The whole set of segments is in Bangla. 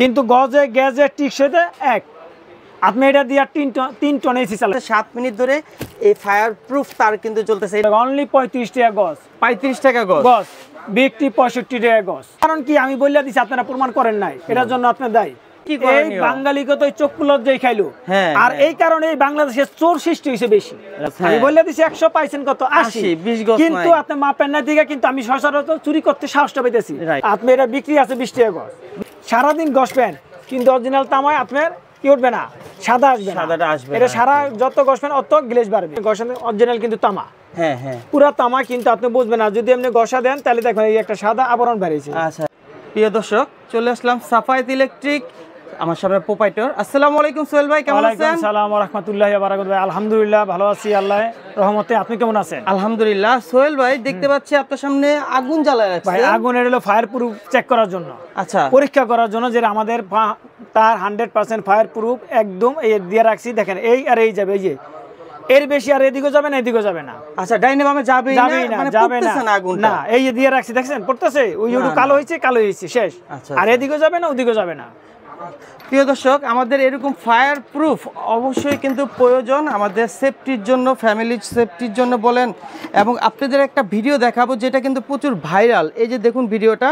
কিন্তু গজে গ্যাজে টিকসইতে এক আপনি এটা দিয়ে 3 টন এসি চালান 7 মিনিট ধরে এই ফায়ার প্রুফ তার কিন্তু চলতেছে অনলি 35 টাকা গজ 35 টাকা গজ গজ বিক্রি 65 টাকা গজ কারণ কি আমি বললা দিছি আপনারা প্রমাণ করেন নাই এটার জন্য আপনি দায়ী এই বাঙালিকে তো চক্ষু লজ্জাই খাইলো আর এই কারণে এই বাংলাদেশে চোর সৃষ্টি হইছে বেশি আমি বললা দিছি 100 পাইছেন কত 80 20 গজ কিন্তু আপনি মাপেন না দিকে কিন্তু আমি সচরাচর চুরি করতে সাহসটা পাইতেছি আপনি এটা বিক্রি আছে 20 টাকা গজ সারা দিন গসবেন কিন্তু অরিজিনাল তামায় আপনার কি উঠবে না সাদা আসবে সাদাটা আসবে এটা সারা যত গসবেন অত গ্লেজ বাড়বে গসেন অরিজিনাল কিন্তু তামা হ্যাঁ হ্যাঁ পুরো তামা কিন্তু আপনি বুঝবেন না যদি আপনি গসা দেন তাহলে দেখবেন এই একটা সাদা আবরণ বেরিয়েছে আচ্ছা প্রিয় দর্শক চলে আসলাম সাফায়েত ইলেকট্রিক আমার সামনে প্রোপাইটর আসসালামু আলাইকুম সোহেল ভাই কেমন আছেন ওয়ালাইকুম আসসালাম ওয়া রাহমাতুল্লাহি ওয়া বারাকাতুহু ভাই আলহামদুলিল্লাহ ভালো আছি আল্লাহর রহমতে আপনি কেমন আছেন আলহামদুলিল্লাহ সোহেল ভাই দেখতে পাচ্ছি আপনার সামনে আগুন জ্বালায় রাখছেন ভাই আগুন এলো ফায়ার প্রুফ চেক করার জন্য আচ্ছা পরীক্ষা করার জন্য যে আমাদের তার 100% ফায়ার প্রুফ একদম এই দিয়ে রাখছি দেখেন এই আর এই যাবে এই যে এর বেশি আর এদিকে যাবে না এদিকে যাবে না আচ্ছা ডাইনে বামে যাবে না মানে পড়তেছে না আগুন না এই যে দিয়ে রাখছি দেখছেন পড়তেছে ওই একটু কালো হয়েছে শেষ আর এদিকে যাবে না ওদিকে যাবে না প্রিয় দর্শক আমাদের এরকম ফায়ার প্রুফ অবশ্যই কিন্তু প্রয়োজন আমাদের সেফটির জন্য ফ্যামিলির সেফটির জন্য বলেন এবং আপনাদের একটা ভিডিও দেখাবো যেটা কিন্তু প্রচুর ভাইরাল এই যে দেখুন ভিডিওটা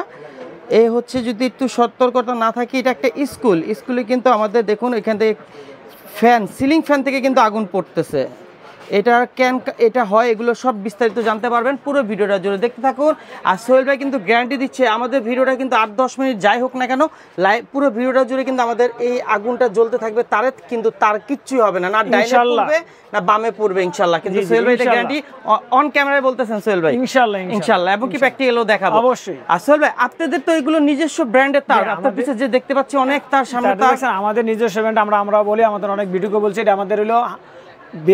এই হচ্ছে যদি একটু সতর্কতা না থাকে এটা একটা স্কুলে কিন্তু আমাদের দেখুন এখান থেকে ফ্যান সিলিং ফ্যান থেকে কিন্তু আগুন পড়তেছে এটা হয় এগুলো সব বিস্তারিত জানতে পারবেন পুরো ভিডিওটা জুড়ে দেখতে থাকুন আর সোহেল ভাই কিন্তু গ্যারান্টি দিচ্ছে আমাদের ভিডিওটা কিন্তু 8-10 মিনিট যাই হোক না কেন লাইভ পুরো ভিডিওটা জুড়ে কিন্তু আমাদের এই আগুনটা জ্বলতে থাকবে তার কিচ্ছুই হবে না ডাইনে পড়বে না বামে পড়বে ইনশাআল্লাহ কিন্তু সোহেল ভাই এটা গ্যারান্টি অন ক্যামেরায় বলতেছেন সোহেল ভাই ইনশাআল্লাহ এবং কি প্র্যাকটিক্যালও দেখাবো অবশ্যই আর সোহেল ভাই আপনাদের তো এগুলো নিজস্ব ব্র্যান্ডের তার আপনার পিছে যে দেখতে পাচ্ছি অনেক তার সামনে তার আমাদের নিজস্ব ব্র্যান্ড আমরা বলি আমাদের অনেক ভিডিও বলছি এটা আমাদের হলো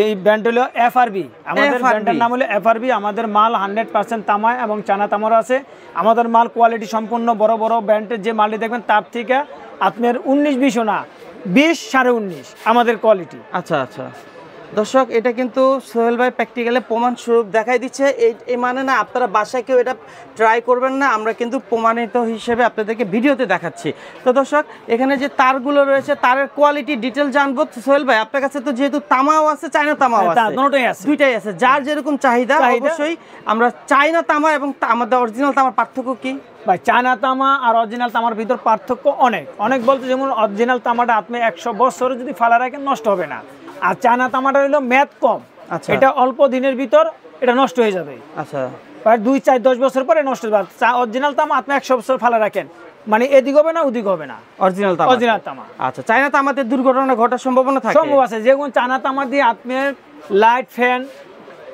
এই ব্র্যান্ড হলো এফআরবি আমাদের ব্র্যান্ডের নাম হলো এফআরবি আমাদের মাল 100% তামা এবং চায়না তামার আছে আমাদের মাল কোয়ালিটি সম্পূর্ণ বড় বড় ব্র্যান্ডের যে মালটি দেখবেন তার থেকে আপনার 19-20 না 20-19.5 আমাদের কোয়ালিটি আচ্ছা আচ্ছা দর্শক এটা কিন্তু সোহেল ভাই প্র্যাকটিক্যালে প্রমাণ স্বরূপ দেখাই দিচ্ছে এই মানে না আপনারা বাসায় কেউ এটা ট্রাই করবেন না আমরা কিন্তু প্রমাণিত হিসেবে আপনাদেরকে ভিডিওতে দেখাচ্ছি তো দর্শক এখানে যে তারগুলো রয়েছে তারের কোয়ালিটি ডিটেল জানবো সোহেল ভাই আপনার কাছে তো যেহেতু তামাও আছে চায়না তামাও আছে দুইটাই আছে যার যেরকম চাহিদা অবশ্যই আমরা চায়না তামা এবং আমাদের অরিজিনাল তামার পার্থক্য কি ভাই চায়না তামা আর অরিজিনাল তামার ভিতর পার্থক্য অনেক বলতে যেমন অরিজিনাল তামাটা আপনি 100 বছর যদি ফালা রাখেন নষ্ট হবে না আর চায়না তামাটা হলো মেয়াদ কম এটা অল্প দিনের ভিতর এটা নষ্ট হয়ে যাবে আচ্ছা প্রায় 2-4-10 বছর পরে নষ্ট হয়ে যাবে অরিজিনাল তামা আপনি 100 বছর ফালা রাখেন মানে এদিক হবে না ওদিক হবে না অরিজিনাল তামা আচ্ছা চায়না তামাতে দুর্ঘটনা ঘটার সম্ভাবনা থাকে সম্ভব আছে যেমন চায়না তামা দিয়ে আপনি লাইট ফ্যান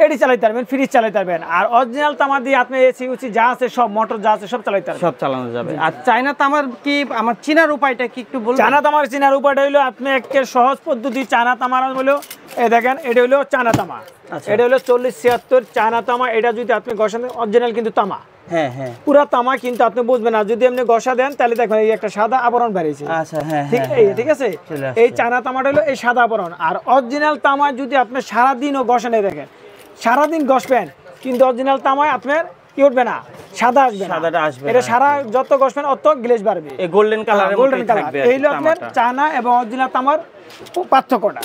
এটি চালাইতে পারবেন ফ্রিজ চালাইতে পারবেন আর অরিজিনাল তামা দিয়ে আপনি এসি উচি যা আছে সব মোটর যা আছে সব চালাইতে পারবেন সব চালানো যাবে আর চায়না তামার কি আমার চিনার উপায়টা কি একটু বলুন চায়না তামার চিনার উপায়টা হলো আপনি একটা সহজ পদ্ধতি চায়না তামার হলো এই দেখেন এটা হলো চায়না তামা এটা হলো 40-76 চায়না তামা এটা যদি আপনি গসা দেন অরিজিনাল কিন্তু তামা হ্যাঁ হ্যাঁ পুরো তামা কিন্তু আপনি বুঝবেন না যদি আপনি গসা দেন তাহলে দেখবেন এই একটা সাদা আবরণ বেরিয়েছে আচ্ছা হ্যাঁ ঠিক আছে এই চায়না তামাটা হলো এই সাদা আবরণ আর অরিজিনাল তামা যদি আপনি সারা দিনও গসা নিয়ে দেখেন সারাদিন গসবেন কিন্তু অরিজিনাল তামায় আপনার কি উঠবে না সাদা আসবে এটা সারা যত গসবেন অত গ্লেজ বাড়বে এই গোল্ডেন কালার এই হলো আপনার চায়না এবং অরিজিনাল তামার পার্থক্যটা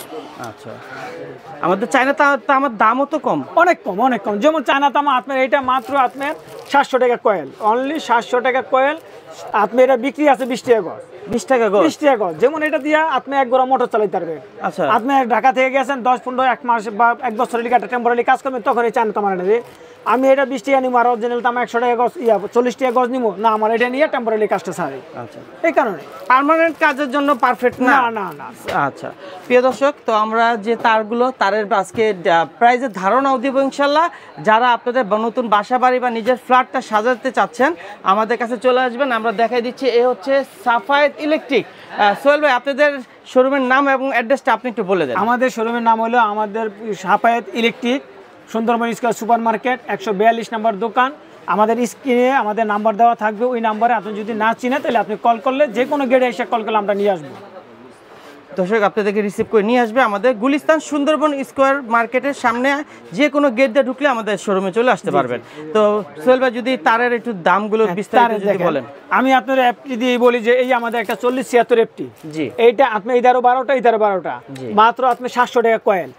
আচ্ছা আমাদের চায়না তামার দামও তো কম অনেক কম যেমন চায়না তামা আপনার এটা মাত্র আপনার 700 টাকা কয়েল অনলি 700 টাকা কয়েল আপনি এটা বিক্রি আছে 20 টাকা গজ 20 টাকা গজ যেমন এটা দিয়ে আপনি এক গোড়া মোটর চালাইতে পারবেন আচ্ছা আপনি ঢাকা থেকে গেছেন 10-15 1 মাস বা 1 বছরের লিগে একটা টেম্পোরারি কাজ করবেন তখন এই চায়না তামা নেবে আমি এটা 20 টাকা নিব আর অরিজিনাল তামা 100 টাকা গজ 40 টাকা গজ নিব না আমার এটা নিয়ে টেম্পোরারি কাজটা ছাড়ি আচ্ছা এই কারণে পার্মানেন্ট কাজের জন্য পারফেক্ট না আচ্ছা প্রিয় দর্শক তো আমরা যে তারের আজকে প্রাইজের ধারণাও দিব ইনশাআল্লাহ যারা আপনাদের নতুন বাসা বাড়ি বা নিজের ফ্ল্যাটটা সাজাতে চাচ্ছেন আমাদের কাছে চলে আসবেন আমরা দেখাই দিচ্ছি এই হচ্ছে সাফায়েত ইলেকট্রিক সোহেল ভাই আপনাদের শোরুমের নাম এবং অ্যাড্রেসটা আপনি একটু বলে দেন আমাদের শোরুমের নাম হলো আমাদের Safayet electric Sundarban square super market 142 নম্বর দোকান আমাদের স্ক্রিনে আমাদের নাম্বার দেওয়া থাকবে ওই নাম্বারে আপনি যদি না চিনেন তাহলে আপনি কল করলে যে কোনো গেটে এসে কল করলে আমরা নিয়ে আসবো দর্শক আপনাদেরকে রিসিভ করে নিয়ে আসবে আমাদের গুলিস্তান সুন্দরবন স্কোয়ার মার্কেটের সামনে, যে কোনো গেট দিয়ে ঢুকলে আমাদের শোরুমে চলে আসতে পারবেন। তো সোহেল ভাই যদি তারের একটু দামগুলো বিস্তারিত যদি বলেন। আমি আপনার অ্যাপটি দিয়ে বলি যে এই আমাদের একটা 4076 অ্যাপটি, জি এইটা আপনি 11-12টা 11-12টা মাত্র আপনি 700 টাকা কয়েল,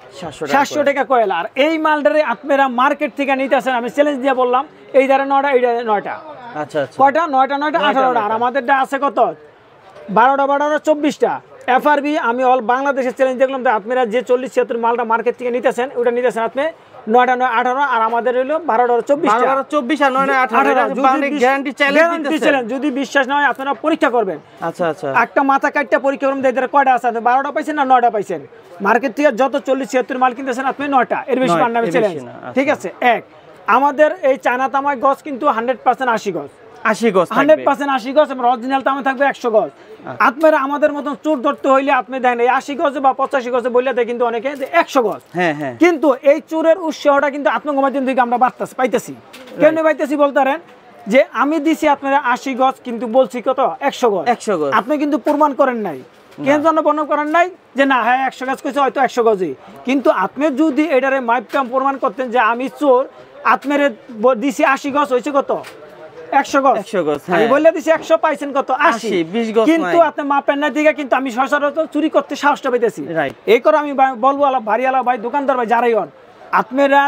700 টাকা কয়েল। আর এই মালটারে আপনারা মার্কেট থেকে নিতেছেন, আমি চ্যালেঞ্জ দিয়ে বললাম এই ধারে 9টা এই ধারে 9টা। আচ্ছা আচ্ছা, কয়টা? 9টা 18টা। আর আমাদেরটা আছে কত? 12টা 24টা এফআরবি। আমি অল বাংলাদেশের চ্যালেঞ্জ দেখলাম যে আপনারা যে 40-76 মালটা মার্কেট থেকে নিতেছেন ওটা নিতেছেন আপনি 9টা 18, আর আমাদের হলো 12টা 24 আর 9টা 18। গ্যারান্টি চ্যালেঞ্জ, যদি বিশ্বাস না হয় আপনারা পরীক্ষা করবেন। আচ্ছা আচ্ছা, একটা মাথা কাটটা পরীক্ষা করবেন যে কয়টা আছে, 12টা পাইছেন না 9টা পাইছেন। মার্কেট থেকে যত 40-76 মাল কিনতেছেন আপনি 9টা, এর বেশি পান না। চ্যালেঞ্জ, ঠিক আছে। এক, আমাদের এই চায়না তামার গজ কিন্তু 100% 80 গজ, 100% 80 গজ, এবং অরিজিনাল তামে থাকবে 100 গজ। আপনারা আমাদের মতন চোর ধরতে হইলে আপনি দেখেন এই 80 গজে বা 85 গজে বললে দেয় কিন্তু অনেকে 100 গজ। কিন্তু এই চোরের উৎসাহটা কিন্তু আপনার মাধ্যম থেকে আমরা পাইতেছি। কেন পাইতেছি বলতে পারেন যে আমি দিছি আপনারা 80 গজ কিন্তু বলছি কত 100 গজ। আপনি কিন্তু প্রমাণ করেন নাই, কেন জন্য প্রমাণ করেন নাই যে না হ্যাঁ 100 গজ কইছে হয়তো 100 গজই। কিন্তু আপনি যদি এটারে মাইপকাম প্রমাণ করতেন যে আমি চোর, আপনারে দিছি 80 গজ হইছে কত 100 গজ, আমি বললে দিছি 100 পাইছেন কত 80, 20 গজ। কিন্তু আপনি মাপেন না দিকে কিন্তু আমি সচরাচর চুরি করতে সাহসটা পাইতেছি। এই করে আমি বলবো বাড়িওয়ালা ভাই, দোকানদার ভাই, যারাই হন, আপনারা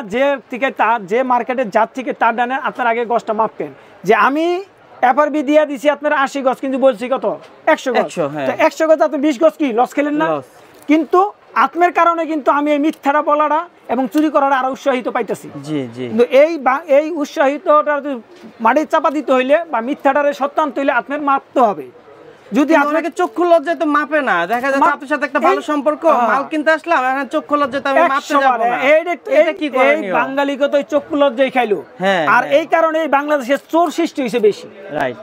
যে মার্কেটে যার থেকে তার ডানে আপনার আগে গজটা মাপবেন যে আমি এফআরবি দিয়ে দিছি আপনারা 80 গজ কিন্তু বলছি কত 100 গজ। 100 গজ আপনি 20 গজ কি লস খেলেন না? কিন্তু আপনার কারণে কিন্তু আমি এই মিথ্যাটা বলাটা এবং চুরি করাটা আরো উৎসাহিত পাইতেছি। কিন্তু এই উৎসাহিতটা মাটির চাপা দিতে হইলে বা মিথ্যাটারে সত্যান্ত হইলে আপনার মাপতে হবে। যদি আপনাকে চক্ষু লজ্জায় তো মাপে না, দেখা যাচ্ছে আপনার সাথে একটা ভালো সম্পর্ক, মাল কিনতে আসলাম এখন চক্ষু লজ্জায় আমি মাপতে যাব না, এটা কি করে? এই বাঙালি কত চক্ষু লজ্জায় খাইলো। আর এই কারণে বাংলাদেশে চোর সৃষ্টি হইছে বেশি। রাইট,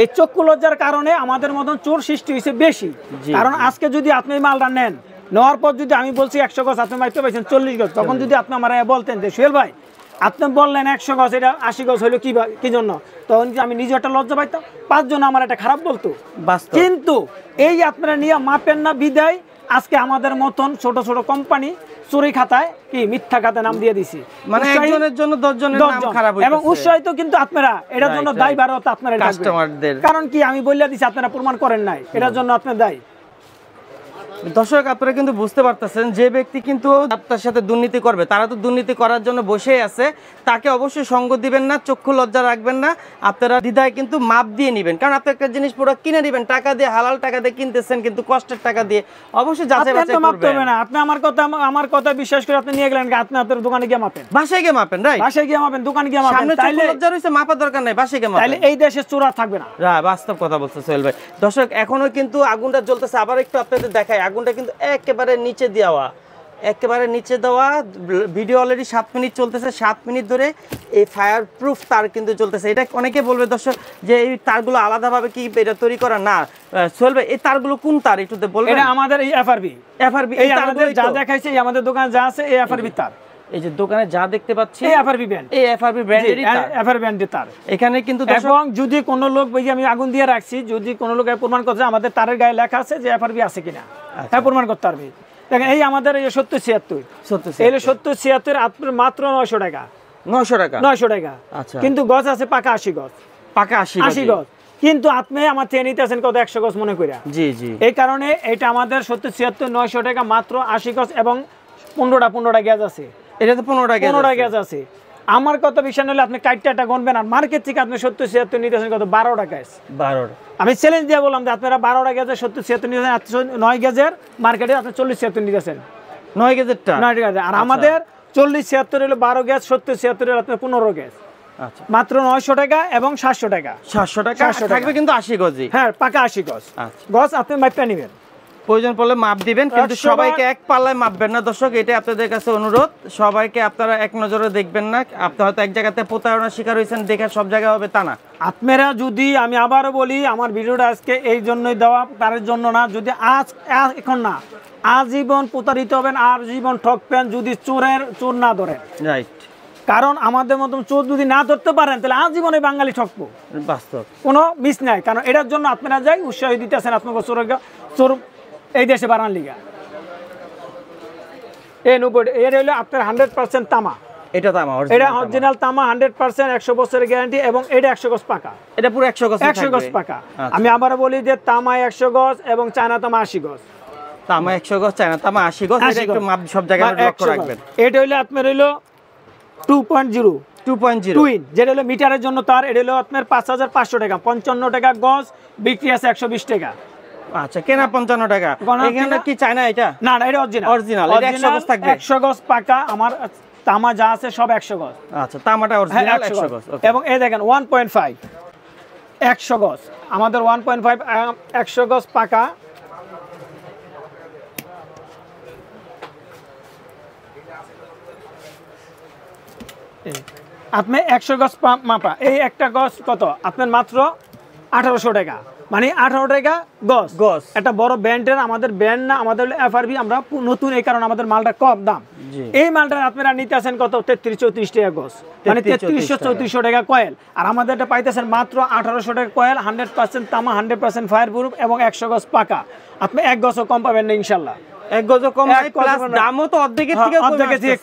এই চক্ষু লজ্জার কারণে আমাদের মতন চোর সৃষ্টি হইছে বেশি। কারণ আজকে যদি আপনি মালটা নেন, নেওয়ার পর যদি আমি বলছি 100 গজ, আপনি মাইতে পাইছেন 40 গজ, তখন যদি আপনি আমার বলতেন যে সোহেল ভাই আপনি বললেন 100 গজ, এটা 80 গজ হইলো কি জন্য, তখন আমি নিজে একটা লজ্জা পাইতাম, 5 জন আমার একটা খারাপ বলতো। কিন্তু এই আপনারা নিয়ে মাপেন না বিদায় আজকে আমাদের মতন ছোট ছোট কোম্পানি চুরি খাতায় কি মিথ্যা খাতায় নাম দিয়ে দিছি, মানে একজনের জন্য 10 জনের নাম খারাপ হইছে। এবং উৎসাহিত কিন্তু আপনারা এটার জন্য দায়ভারও তো আপনারা কাস্টমারদের, কারণ কি আমি বললা দিছি আপনারা প্রমাণ করেন নাই, এটার জন্য আপনারা দায়ী। দর্শক আপনারা কিন্তু বুঝতে পারতেছেন যে ব্যক্তি কিন্তু আপনার সাথে দুর্নীতি করবে, তারা তো দুর্নীতি করার জন্য বসেই আছে, তাকে অবশ্যই সঙ্গ দিবেন না, চক্ষু লজ্জা রাখবেন না। আপনারা দ্বিধায় কিন্তু মাপ দিয়ে নেবেন, কারণ আপনি একটা জিনিস পুরো কিনে নেবেন টাকা দিয়ে, হালাল টাকা দিয়ে কিনতেছেন কিন্তু কষ্টের টাকা দিয়ে, অবশ্যই যাচাই বাছাই করবেন। আপনি আমার কথা বিশ্বাস করে আপনি নিয়ে গেলেন, আপনি আপনার দোকানে গিয়ে মাপেন, বাসায় গিয়ে মাপেন, রাইট, বাসায় গিয়ে মাপেন, দোকানে গিয়ে মাপেন। তাইলে লজ্জা রইছে, মাপার দরকার নাই, বাসায় গিয়ে মাপেন, তাইলে এই দেশে চোর থাকবে না। বাস্তব কথা বলছে সোহেল ভাই। দর্শক এখনো কিন্তু আগুনটা জ্বলতেছে, আবার একটু আপনাদের দেখাই, আগুনটা কিন্তু একেবারে নিচে দেওয়া, একেবারে নিচে দেওয়া। ভিডিও অলরেডি 7 মিনিট চলতেছে, 7 মিনিট ধরে এই ফায়ার প্রুফ তার কিন্তু চলতেছে। এটা অনেকে বলবে দর্শক যে এই তারগুলো আলাদাভাবে কি এটা তৈরি করা, না সোহেল ভাই এই তারগুলো কোন তার একটু বলবেন? এটা আমাদের এই এফআরবি এই আমাদের যা দেখাইছে, এই আমাদের দোকানে যা আছে এই এফআরবি তার। এই যে দোকানে যা দেখতে পাচ্ছি এই এফআরবি ব্র্যান্ড, এই এফআরবি ব্র্যান্ডেরই তার, এফআরবি ব্র্যান্ডের তার। এখানে কিন্তু এবং যদি কোনো লোক বলি আমি আগুন দিয়ে রাখছি, যদি কোনো লোক প্রমাণ করছে আমাদের তারের গায়ে লেখা আছে যে এফআরবি আছে কিনা, হ্যাঁ প্রমাণ করতে পারবে। দেখেন এই আমাদের এই 70-76 এই 70-76 আপনার মাত্র 900 টাকা, 900 টাকা। আচ্ছা, কিন্তু গজ আছে পাকা 80 গজ, পাকা 80 গজ। কিন্তু আপনি আমার থেকে নিতে আছেন কত 100 গজ মনে কইরা। জি জি, এই কারণে এটা আমাদের 70-76 900 টাকা মাত্র 80 গজ, এবং 15টা গ্যাস আছে। এটা তো 15টা গ্যাস আছে। আমার কত বিষয় হলে আপনি কাইটটা গণবেন, আর মার্কেট থেকে আপনি 70-76 নিতেছেন কত 12টা গ্যাস। 12টা আমি চ্যালেঞ্জ দিয়ে বললাম যে আপনারা 12টা গ্যাসের 70-76 নিতেছেন, 9 গ্যাসের মার্কেটে আপনি 40-76 নিতেছেন, 9 গ্যাসেরটা 9 গ্যাস। আর আমাদের 40-76 হলো 12 গ্যাস, 70-76 হলো আপনার 15 গ্যাস। আচ্ছা, মাত্র 900 টাকা এবং 700 টাকা, 700 টাকা থাকবে কিন্তু 80 গজই। হ্যাঁ পাকা 80 গজ। গজ আপনি মাপটা নেবেন, প্রয়োজন পড়লে মাপ দিবেন, কিন্তু সবাইকে এক পাল্লায় মাপবেন না দর্শক, এটা আপনাদের কাছে অনুরোধ। সবাইকে আপনারা এক নজরে দেখবেন না, আপনি হয়তো এক জায়গাতে প্রতারণার শিকার হয়েছেন দেখে সব জায়গায় হবে তা না। আপনারা যদি, আমি আবারও বলি, আমার ভিডিওটা আজকে এই জন্যই দেওয়া, তার জন্য না। যদি এখন না আজীবন প্রতারিত হবেন, আর জীবন ঠকবেন যদি চোর না ধরেন, রাইট। কারণ আমাদের মতন চোর যদি না ধরতে পারেন তাহলে আজীবনে বাঙালি ঠকবো, বাস্তব কোনো মিস নাই। কারণ এটার জন্য আপনারা যাই উৎসাহ দিতেছেন আপনাকে চোর এই দেশে বানান লিগা। এই 90 এর হলো আপনার 100% তামা। এটা তামা, এটা অরিজিনাল তামা 100%, 100 বছরের গ্যারান্টি, এবং এটা 100 গজ পাকা। এটা পুরো 100 গজ 100 গজ পাকা। আমি আবার বলি যে তামা 100 গজ এবং চায়না তামা 80 গজ। তামা 100 গজ, চায়না তামা 80 গজ। এটা একটু মাপ সব জায়গায় লক্ষ্য রাখবেন। এটা হলো আপনার হলো 2.0 টুইন, যেটা হলো মিটারের জন্য তার। এটা হলো আপনার 5500 টাকা, 55 টাকা গজ, বিক্রি আছে 120 টাকা। আচ্ছা, কেনা 55 টাকা। এখানে কি চায়না এটা? না না, এটা অরিজিনাল। অরিজিনাল, এটা 100 গজ থাকবে। 100 গজ পাকা। আমার তামা যা আছে সব 100 গজ। আচ্ছা, তামাটা অরিজিনাল 100 গজ। এবং এই দেখেন 1.5 100 গজ, আমাদের 1.5 100 গজ পাকা। আপনি 100 গজ মাপা, এই একটা গজ কত আপনার? মাত্র 1800 টাকা, মানে 18 টাকা গজ। গজ একটা বড় ব্র্যান্ডের, আমাদের ব্র্যান্ড না, আমাদের এফআরবি, আমরা নতুন, এই কারণে আমাদের মালটা কম দাম। এই মালটা আপনারা নিতে আসেন কত? 33-34 টাকা গজ, মানে 3300-3400 টাকা কয়েল। আর আমাদের এটা পাইতেছেন মাত্র 1800 টাকা কয়েল, 100% তামা, 100% ফায়ার প্রুফ এবং 100 গজ পাকা। আপনি এক গজও কম পাবেন না ইনশাআল্লাহ। এক গজও কম নাই, প্লাস দামও তো অর্ধেকের থেকে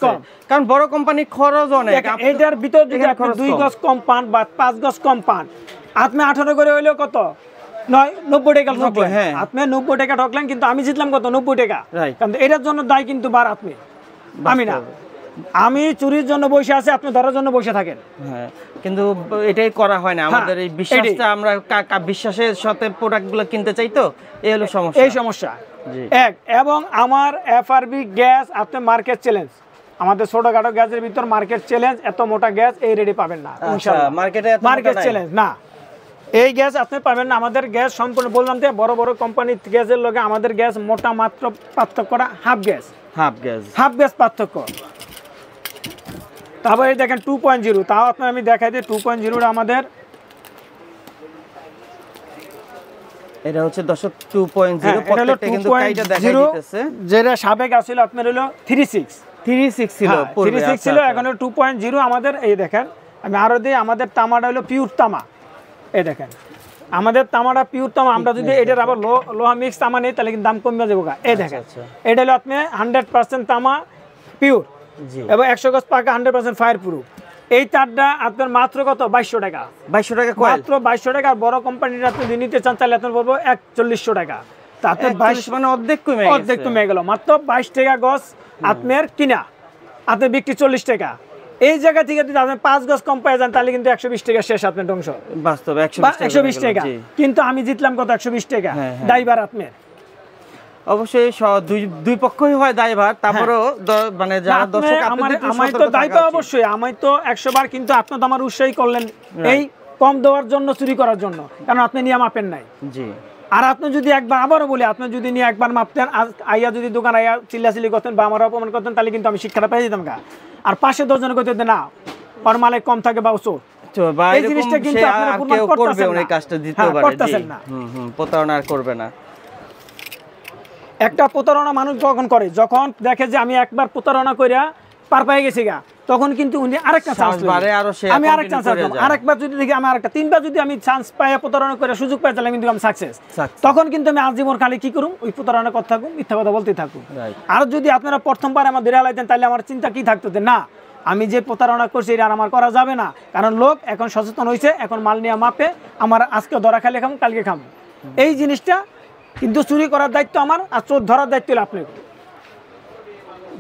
কম, কারণ বড় কোম্পানি খরচ অনেক। এটার ভিতর যদি আপনি 2 গজ কম পান বা 5 গজ কম পান, আপনি 18 করে হইলেও কত? 90 টাকা ঠকলেন। আপনি 90 টাকা ঠকলেন, কিন্তু আমি জিতলাম কত? 90 টাকা। কারণ এটার জন্য দায় কিন্তু বার আপনি, আমি না। আমি চুরির জন্য বসে আছি, আপনি ধরার জন্য বসে থাকেন। হ্যাঁ, কিন্তু এটাই করা হয় না। আমাদের এই বিশ্বাসটা, আমরা বিশ্বাসের সাথে প্রোডাক্টগুলো কিনতে চাই, তো এই হলো সমস্যা। এই সমস্যা এক। এবং আমার এফআরবি গ্যাস আপনি মার্কেট চ্যালেঞ্জ, আমাদের ছোটখাটো গ্যাসের ভিতর মার্কেট চ্যালেঞ্জ, এত মোটা গ্যাস এই রেডি পাবেন না ইনশাআল্লাহ। মার্কেট চ্যালেঞ্জ না, এই গ্যাস আপনি পাবেন না। আমাদের গ্যাস সম্পূর্ণ বললাম যে বড় বড় কোম্পানির গ্যাসের লগে আমাদের গ্যাস মোটা মাত্র পার্থক্যটা হাফ গ্যাস পার্থক্য। তারপরে দেখেন 2.0, তাও আপনার আমি দেখাই দিই 2.0 আমাদের। এটা হচ্ছে দর্শক 2.0, প্রত্যেকটা কিন্তু কাইটা দেখাই দিতেছে। যেটা সাবেক আছিল আপনার হলো 36 ছিল, 36 ছিল, এখন 2.0 আমাদের। এই দেখেন আমি আরো দিই, আমাদের তামাটা হলো পিওর তামা। এই দেখেন আমাদের তামাটা পিওর তামা। আমরা যদি এটার আবার লোহা মিক্স তামা নেই, তাহলে কিন্তু দাম কমে যাবে। এই দেখেন এটা হলো আপনি 100% তামা পিওর এবং 100 গজ পাকা, 100% ফায়ার প্রুফ। এই তারটা আপনার মাত্র কত? 2200 টাকা। 2200 টাকা মাত্র 2200 টাকা। আর বড় কোম্পানির আপনি যদি নিতে চান তাহলে আপনার বলবো 4100 টাকা। তাতে 22 মানে অর্ধেক কমে গেল। মাত্র 22 টাকা গজ আপনার কিনা, আপনি বিক্রি 40 টাকা। এই জায়গা থেকে যদি আপনি 5 গজ কম পেয়ে যান, তাহলে কিন্তু 120 টাকা শেষ আপনার ধ্বংস। বাস্তবে 120 টাকা, কিন্তু আমি জিতলাম কত? 120 টাকা। ড্রাইভার আপনার অবশ্যই দুই পক্ষই হয় দায়ভার। তারপরেও মানে যারা দর্শক, আমি তো দায়িত্ব অবশ্যই, আমি তো 100 বার, কিন্তু আপনি তো আমার উৎসাহী করলেন এই কম দেওয়ার জন্য, চুরি করার জন্য, কারণ আপনি নিয়ে মাপেন নাই। জি। আর আপনি যদি একবার, আবারও বলি, আপনি যদি নিয়ে একবার মাপতেন, আইয়া যদি দোকান আইয়া চিল্লাচিল্লি করতেন বা আমার অপমান করতেন, তাহলে কিন্তু আমি শিক্ষাটা পেয়ে যেতাম। আর পাশে 10 জন করতে না, ওর মালে কম থাকে বা চোর, এই জিনিসটা কিন্তু আপনারা প্রমাণ করতেছেন না, কাজটা দিতে পারে, করতেছেন না। প্রতারণা আর করবে না। একটা প্রতারণা মানুষ কখন করে? যখন দেখে যে আমি একবার প্রতারণা কইরা পার পেয়ে গেছি গা, তখন কিন্তু উনি আরেকটা চান্স পাবে। আমি আরেকটা চান্স পাবো, আরেকবার যদি দেখি আমি আরেকটা, 3বার যদি আমি চান্স পাই, প্রতারণা করে সুযোগ পাই, তাহলে কিন্তু আমি সাকসেস। তখন কিন্তু আমি আজীবন খালি কি করুম? ওই প্রতারণা করতে থাকুম, মিথ্যা কথা বলতে থাকুম। আর যদি আপনারা প্রথমবার আমার ধরে হালাইতেন, তাহলে আমার চিন্তা কি থাকতো যে না, আমি যে প্রতারণা করছি এটা আর আমার করা যাবে না, কারণ লোক এখন সচেতন হয়েছে, এখন মাল নিয়ে মাপে। আমার আজকে ধরা খাইলে খাম, কালকে খাম, এই জিনিসটা কিন্তু চুরি করার দায়িত্ব আমার, আর চোর ধরার দায়িত্ব হলো আপনার।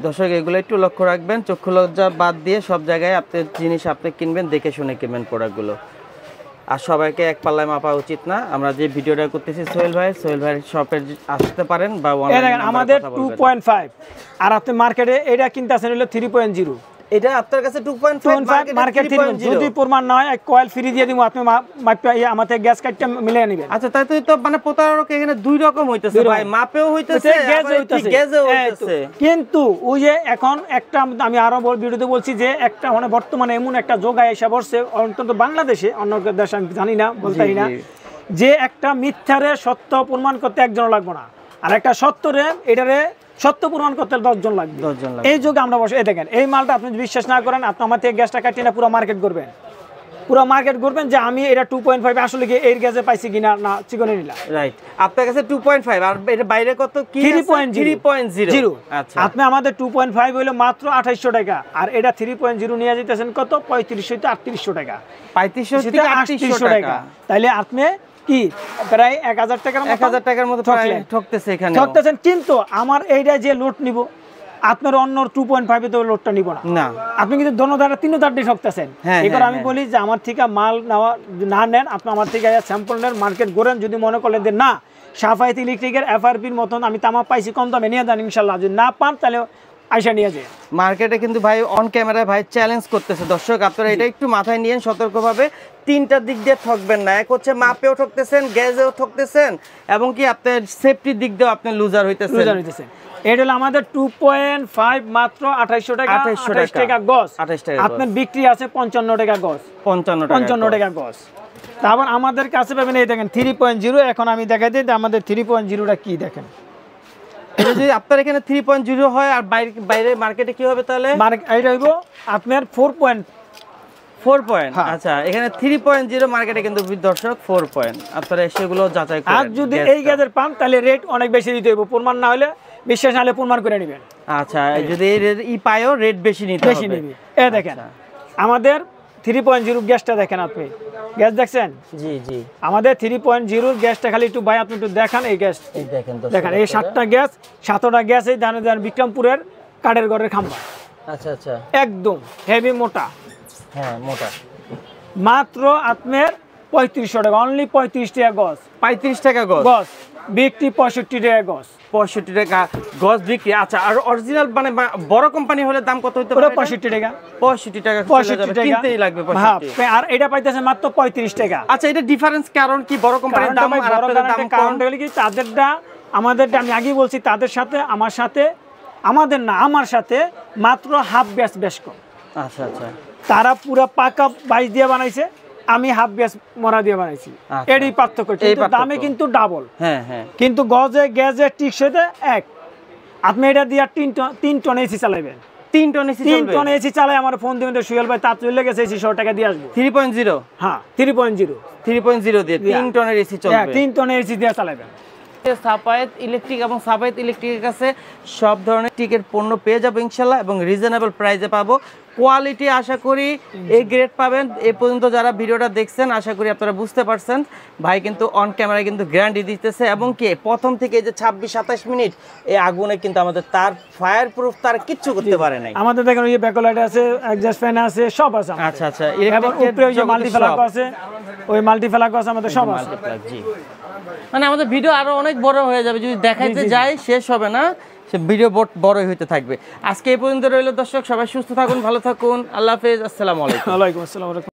দর্শক, এগুলো একটু লক্ষ্য রাখবেন, চক্ষু লজ্জা বাদ দিয়ে সব জায়গায় আপনি জিনিস আপনি কিনবেন, দেখে শুনে কিনবেন প্রোডাক্টগুলো। আর সবাইকে এক পাল্লায় মাপা উচিত না। আমরা যে ভিডিওটা করতেছি সোহেল ভাইয়ের শপে আসতে পারেন, বা আমাদের 2.5, আর আপনি মার্কেটে এটা কিনতে আসেন হলো 3.0। এটা আপনার কাছে 2.5 মার্কেট থেকে যদি প্রমাণ না হয়, এক কয়েল ফ্রি দিয়ে দিব, আপনি আমাদের গ্যাস কাটটা মিলিয়ে নেবেন। আচ্ছা, তাই তো মানে প্রতারক এখানে দুই রকম হইতেছে ভাই, মাপেও হইতেছে, গ্যাসেও হইতেছে। কিন্তু ওই যে এখন একটা, আমি আরো ভিডিওতে বলছি যে একটা মানে বর্তমানে এমন একটা যোগায় এসে বসছে, অন্তত বাংলাদেশে, অন্য দেশে আমি জানি না, বলতেই না, যে একটা মিথ্যারে সত্য প্রমাণ করতে একজন লাগবে না, আর একটা সত্যরে এটারে সত্য প্রমাণ করতে 10 জন লাগবে। এই যুগে আমরা বসে, এই দেখেন এই মালটা আপনি বিশ্বাস না করেন, আপনি আমার থেকে গ্যাসটা কাটিয়ে না পুরো মার্কেট করবেন, পুরো মার্কেট ঘুরবেন যে আমি এটা 2.5 আসলে কি এর গ্যাসে পাইছি কিনা না চিকনে নিলাম। রাইট, আপনার কাছে 2.5 আর এর বাইরে কত কি 3.0। আচ্ছা, আপনি আমাদের 2.5 হইলো মাত্র 2800 টাকা, আর এটা 3.0 নিয়ে যেতেছেন কত 3500 থেকে 3800 টাকা, 3500 থেকে 3800 টাকা। তাইলে আপনি কি প্রায় 1000 টাকার মতো ঠকতেছে এখানে, ঠকতেছেন। কিন্তু আমার এইটা যে লোড নিব আপনার অন্য 2.5 তো লোডটা নিব না, আপনি কিন্তু দোনো ধারে তিন ধারে ঠকতেছেন। এবার আমি বলি যে আমার থেকে মাল নেওয়া না নেন, আপনি আমার থেকে স্যাম্পল নেন, মার্কেট ঘোরেন, যদি মনে করলেন যে না সাফায়েত ইলেকট্রিকের এফআরপির মতন আমি তামা পাইছি কম দামে নিয়ে যান, ইনশাল্লাহ যদি না পান তাহলে আইসা নিয়ে যায়। মার্কেটে কিন্তু ভাই অন ক্যামেরায় ভাই চ্যালেঞ্জ করতেছে, দর্শক আপনারা এটা একটু মাথায় নিয়েন সতর্কভাবে। তিনটা দিক দিয়ে ঠকবেন না, এক হচ্ছে মাপেও ঠকতেছেন, গ্যাসেও ঠকতেছেন, এবং কি আপনার সেফটির দিক দিয়েও আপনি লুজার হইতেছেন। এটা হলো আমাদের 2.5 মাত্র 2800 টাকা, 28 টাকা গজ। আপনার বিক্রি আছে 55 টাকা গজ, 55 টাকা গজ। তারপর আমাদের কাছে পাবেন এই দেখেন 3.0। এখন আমি দেখাই দিই আমাদের 3.0টা কি দেখেন। এটা যদি আপনার এখানে 3.0 হয় আর বাইরে মার্কেটে কি হবে তাহলে? এটা হইব আপনার 4 পয়েন্ট। আচ্ছা, এখানে 3.0 মার্কেটে কিন্তু দর্শক 4 পয়েন্ট। আপনারা সেগুলো যাচাই করেন। আর যদি এই গ্যাসের পান তাহলে রেট অনেক বেশি দিতে হবে, প্রমাণ না হলে বিশ্বাস হলে প্রমাণ করে নেবেন। আচ্ছা, যদি এই পায়ও রেট বেশি নিতে হবে, বেশি নিবে। এই দেখেন আমাদের 3.0 গ্যাসটা দেখেন, আপনি গ্যাস দেখছেন? জি জি, আমাদের 3.0 গ্যাসটা খালি একটু ভাই আপনি একটু দেখান। এই গ্যাস দেখেন, এই 7টা গ্যাস, 7টা গ্যাস এই দেন বিক্রমপুরের কাঠের ঘরের খাম্বা। আচ্ছা আচ্ছা, একদম হেভি মোটা, হ্যাঁ মোটা, মাত্র আপনার 3500 টাকা, অনলি 35 টাকা গজ। 35 টাকা গজ বিক্রি 65 টাকা গজ, 65 টাকা গজ বিক্রি। আচ্ছা, আর অরিজিনাল মানে বড় কোম্পানি হলে দাম কত হতে পারে? 65 টাকা, 65 টাকা কিনতেই লাগবে 65। আর এটা পাইতেছে মাত্র 35 টাকা। আচ্ছা, এটা ডিফারেন্স কারণ কি? বড় কোম্পানির দাম আর আপনাদের দাম কারণ হলো কি তাদেরটা আমাদেরটা আমি আগেই বলছি, তাদের সাথে আমার সাথে আমাদের না আমার সাথে মাত্র হাফ ব্যাস বেশ কম। আচ্ছা আচ্ছা, তারা পুরো পাকা 22 দিয়ে বানাইছে, আমি হাফ ব্যাস মরা দিয়ে বানাইছি। এরই পার্থক্য, কিন্তু দামে কিন্তু ডাবল। হ্যাঁ হ্যাঁ, কিন্তু গজে গ্যাসে টিকসইতে এক। আপনি এটা দিয়ে 3 টন এসি চালাবেন, 3 টন এসি চালাই আমার ফোন দিবেন সুয়েল ভাই তার চলে গেছে এসি 100 টাকা দিয়ে আসবো। 3.0, হ্যাঁ 3.0 দিয়ে 3 টনের এসি চলবে, 3 টনের এসি দিয়ে চালাবেন। সাফায়েত ইলেকট্রিক এবং সাফায়েত ইলেকট্রিকের কাছে সব ধরনের টিকের পণ্য পেয়ে যাবো ইনশাল্লাহ, এবং রিজনেবল প্রাইসে পাবো। কোয়ালিটি আশা করি এই গ্রেড পাবেন। এ পর্যন্ত যারা ভিডিওটা দেখছেন আশা করি আপনারা বুঝতে পারছেন, ভাই কিন্তু অন ক্যামেরায় কিন্তু গ্যারান্টি দিতেছে, এবং কি প্রথম থেকে এই যে 26-27 মিনিট এই আগুনে কিন্তু আমাদের তার ফায়ার প্রুফ, তার কিচ্ছু করতে পারে নাই। আমাদের দেখেন ওই ব্যাকলাইট আছে, এক্সজস্ট ফ্যান আছে, সব আছে। আচ্ছা আচ্ছা, এবং উপরে ওই যে মাল্টিপ্লাগ আছে, ওই মাল্টিপ্লাগ আছে আমাদের সব আছে। জি, মানে আমাদের ভিডিও আরো অনেক বড় হয়ে যাবে যদি দেখাইতে যাই, শেষ হবে না, সে ভিডিও বড়ই হইতে থাকবে। আজকে এই পর্যন্ত রইল দর্শক, সবাই সুস্থ থাকুন, ভালো থাকুন, আল্লাহ হাফেজ, আসসালামু আলাইকুম। ওয়ালাইকুম আসসালাম।